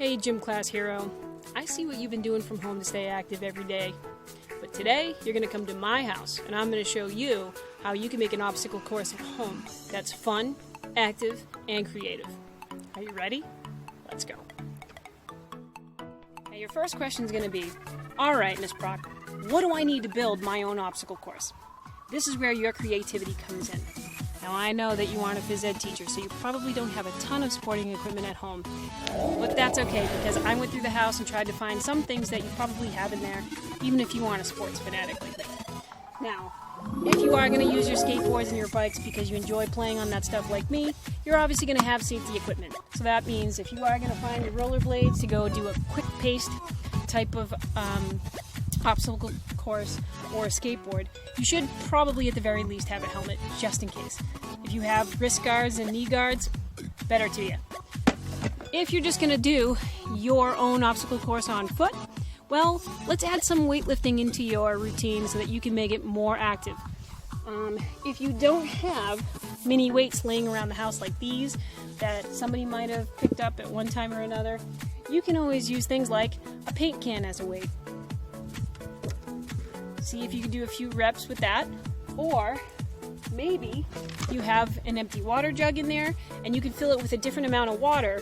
Hey gym class hero, I see what you've been doing from home to stay active every day. But today, you're going to come to my house and I'm going to show you how you can make an obstacle course at home that's fun, active, and creative. Are you ready? Let's go. Now your first question is going to be, alright Ms. Proc, what do I need to build my own obstacle course? This is where your creativity comes in. Now I know that you aren't a phys ed teacher, so you probably don't have a ton of sporting equipment at home. But that's okay, because I went through the house and tried to find some things that you probably have in there, even if you aren't a sports fanatic like me. Now, if you are going to use your skateboards and your bikes because you enjoy playing on that stuff like me, you're obviously going to have safety equipment. So that means if you are going to find your rollerblades to go do a quick-paced type of obstacle course or a skateboard, you should probably at the very least have a helmet just in case. If you have wrist guards and knee guards, better to you. If you're just going to do your own obstacle course on foot, well, let's add some weightlifting into your routine so that you can make it more active. If you don't have mini weights laying around the house like these that somebody might have picked up at one time or another, you can always use things like a paint can as a weight. See if you can do a few reps with that, or maybe you have an empty water jug in there and you can fill it with a different amount of water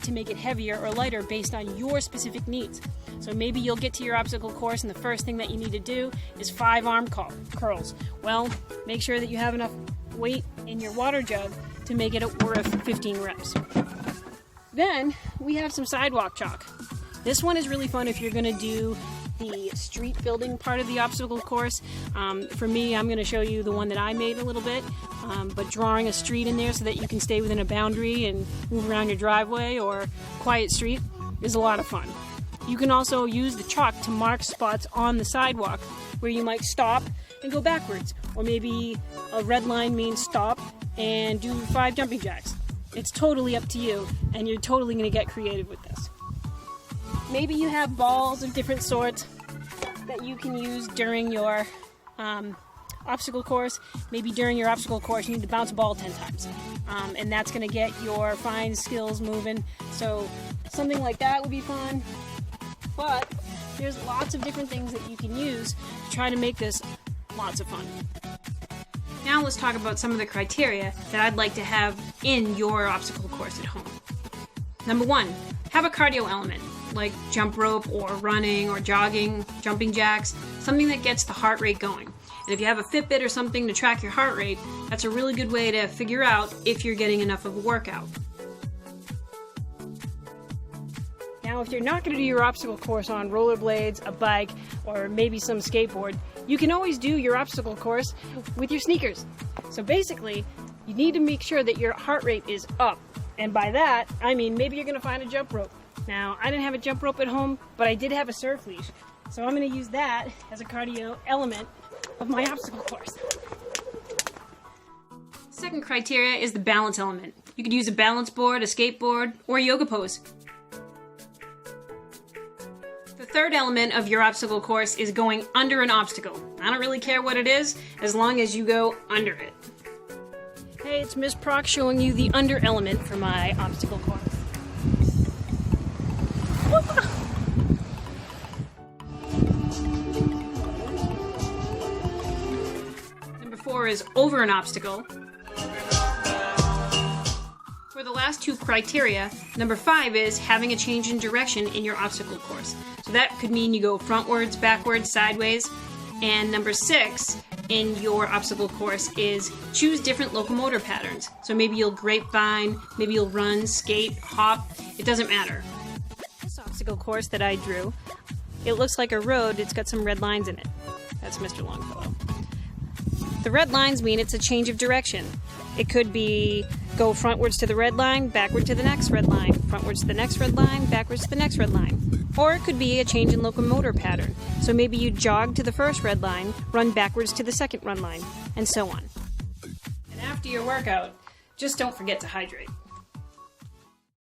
to make it heavier or lighter based on your specific needs. So maybe you'll get to your obstacle course and the first thing that you need to do is 5 arm curls. Well, make sure that you have enough weight in your water jug to make it worth 15 reps. Then we have some sidewalk chalk. This one is really fun if you're going to do the street building part of the obstacle course. For me, I'm going to show you the one that I made a little bit, but drawing a street in there so that you can stay within a boundary and move around your driveway or quiet street is a lot of fun. You can also use the chalk to mark spots on the sidewalk where you might stop and go backwards, or maybe a red line means stop and do 5 jumping jacks. It's totally up to you, and you're totally going to get creative with this. Maybe you have balls of different sorts that you can use during your obstacle course. Maybe during your obstacle course you need to bounce a ball 10 times. And that's going to get your fine skills moving. So something like that would be fun. But there's lots of different things that you can use to try to make this lots of fun. Now let's talk about some of the criteria that I'd like to have in your obstacle course at home. Number 1, have a cardio element, like jump rope or running or jogging, jumping jacks, something that gets the heart rate going. And if you have a Fitbit or something to track your heart rate, that's a really good way to figure out if you're getting enough of a workout. Now, if you're not going to do your obstacle course on rollerblades, a bike, or maybe some skateboard, you can always do your obstacle course with your sneakers. So basically, you need to make sure that your heart rate is up. And by that, I mean maybe you're going to find a jump rope. Now, I didn't have a jump rope at home, but I did have a surf leash. So I'm going to use that as a cardio element of my obstacle course. Second criteria is the balance element. You could use a balance board, a skateboard, or a yoga pose. The third element of your obstacle course is going under an obstacle. I don't really care what it is, as long as you go under it. Hey, it's Ms. Proc showing you the under element for my obstacle course. Number 4 is over an obstacle. For the last 2 criteria, number 5 is having a change in direction in your obstacle course. So that could mean you go frontwards, backwards, sideways. And number 6 in your obstacle course is choose different locomotor patterns. So maybe you'll grapevine, maybe you'll run, skate, hop, it doesn't matter. This obstacle course that I drew, it looks like a road, it's got some red lines in it. That's Mr. Longfellow. The red lines mean it's a change of direction. It could be go frontwards to the red line, backward to the next red line, frontwards to the next red line, backwards to the next red line. Or it could be a change in locomotor pattern. So maybe you jog to the first red line, run backwards to the second red line, and so on. And after your workout, just don't forget to hydrate.